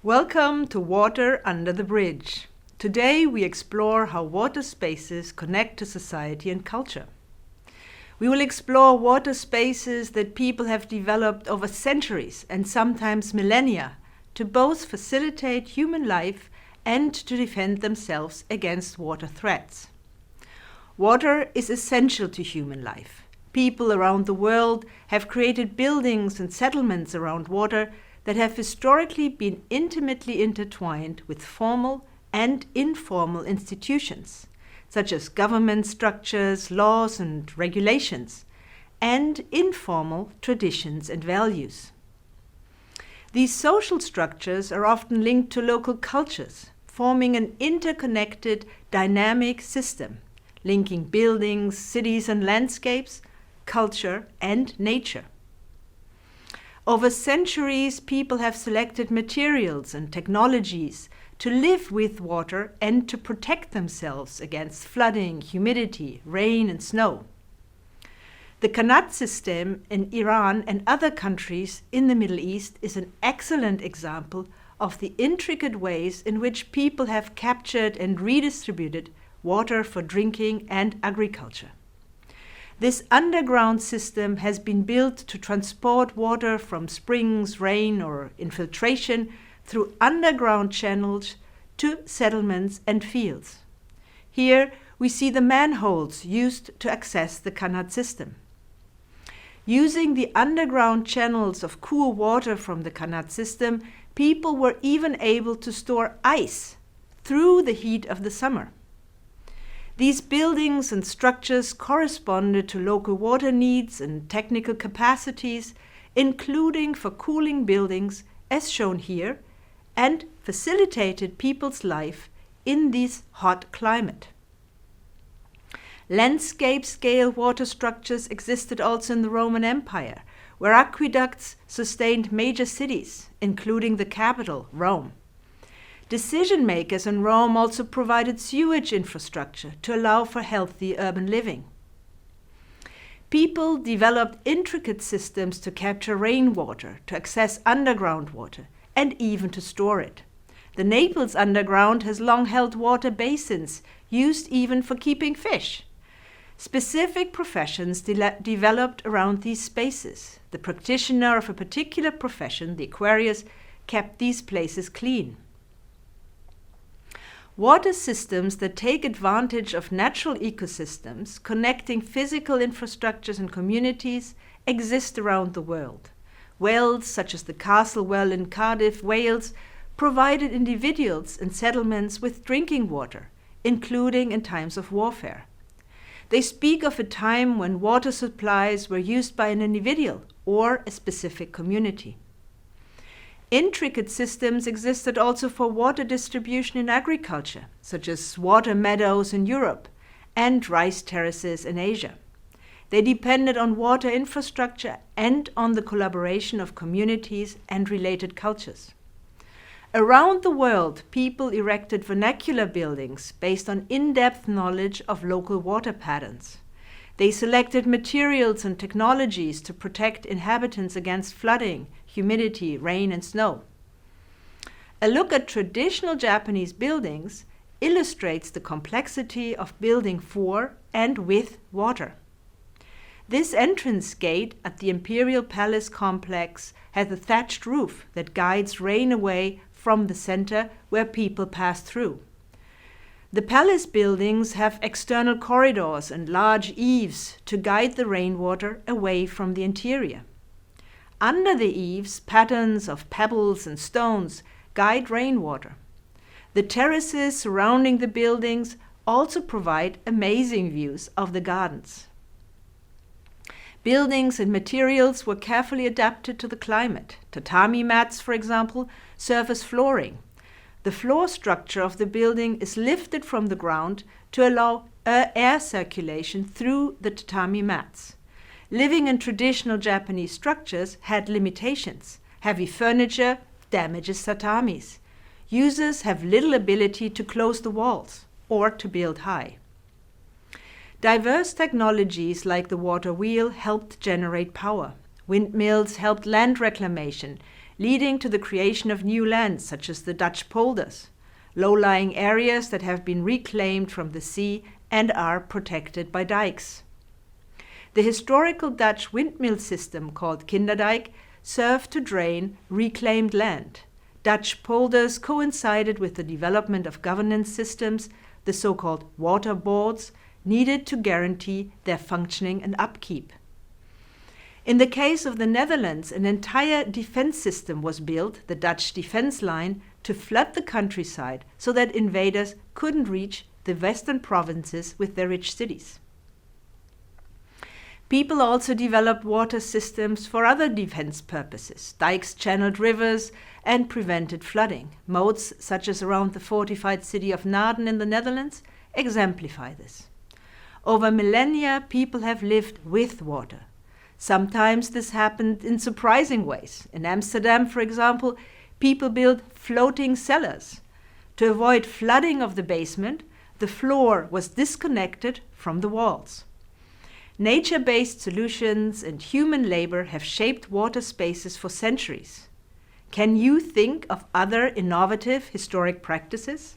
Welcome to Water Under the Bridge. Today we explore how water spaces connect to society and culture. We will explore water spaces that people have developed over centuries and sometimes millennia to both facilitate human life and to defend themselves against water threats. Water is essential to human life. People around the world have created buildings and settlements around water that have historically been intimately intertwined with formal and informal institutions, such as government structures, laws and regulations, and informal traditions and values. These social structures are often linked to local cultures, forming an interconnected, dynamic system, linking buildings, cities and landscapes, culture and nature. Over centuries, people have selected materials and technologies to live with water and to protect themselves against flooding, humidity, rain and snow. The Qanat system in Iran and other countries in the Middle East is an excellent example of the intricate ways in which people have captured and redistributed water for drinking and agriculture. This underground system has been built to transport water from springs, rain, or infiltration through underground channels to settlements and fields. Here we see the manholes used to access the Qanat system. Using the underground channels of cool water from the Qanat system, people were even able to store ice through the heat of the summer. These buildings and structures corresponded to local water needs and technical capacities, including for cooling buildings, as shown here, and facilitated people's life in this hot climate. Landscape-scale water structures existed also in the Roman Empire, where aqueducts sustained major cities, including the capital, Rome. Decision-makers in Rome also provided sewage infrastructure to allow for healthy urban living. People developed intricate systems to capture rainwater, to access underground water, and even to store it. The Naples underground has long held water basins, used even for keeping fish. Specific professions developed around these spaces. The practitioner of a particular profession, the aquarius, kept these places clean. Water systems that take advantage of natural ecosystems, connecting physical infrastructures and communities, exist around the world. Wells, such as the Castle Well in Cardiff, Wales, provided individuals and settlements with drinking water, including in times of warfare. They speak of a time when water supplies were used by an individual or a specific community. Intricate systems existed also for water distribution in agriculture, such as water meadows in Europe and rice terraces in Asia. They depended on water infrastructure and on the collaboration of communities and related cultures. Around the world, people erected vernacular buildings based on in-depth knowledge of local water patterns. They selected materials and technologies to protect inhabitants against flooding, humidity, rain, and snow. A look at traditional Japanese buildings illustrates the complexity of building for and with water. This entrance gate at the Imperial Palace complex has a thatched roof that guides rain away from the center where people pass through. The palace buildings have external corridors and large eaves to guide the rainwater away from the interior. Under the eaves, patterns of pebbles and stones guide rainwater. The terraces surrounding the buildings also provide amazing views of the gardens. Buildings and materials were carefully adapted to the climate. Tatami mats, for example, serve as flooring. The floor structure of the building is lifted from the ground to allow air circulation through the tatami mats. Living in traditional Japanese structures had limitations. Heavy furniture damages tatamis. Users have little ability to close the walls or to build high. Diverse technologies like the water wheel helped generate power. Windmills helped land reclamation. leading to the creation of new lands such as the Dutch polders, low-lying areas that have been reclaimed from the sea and are protected by dikes. The historical Dutch windmill system called Kinderdijk served to drain reclaimed land. Dutch polders coincided with the development of governance systems, the so-called water boards, needed to guarantee their functioning and upkeep. In the case of the Netherlands, an entire defense system was built, the Dutch defense line, to flood the countryside so that invaders couldn't reach the western provinces with their rich cities. People also developed water systems for other defense purposes. Dikes channeled rivers and prevented flooding. Moats, such as around the fortified city of Naarden in the Netherlands, exemplify this. Over millennia, people have lived with water. Sometimes this happened in surprising ways. In Amsterdam, for example, people built floating cellars. To avoid flooding of the basement, the floor was disconnected from the walls. Nature-based solutions and human labor have shaped water spaces for centuries. Can you think of other innovative historic practices?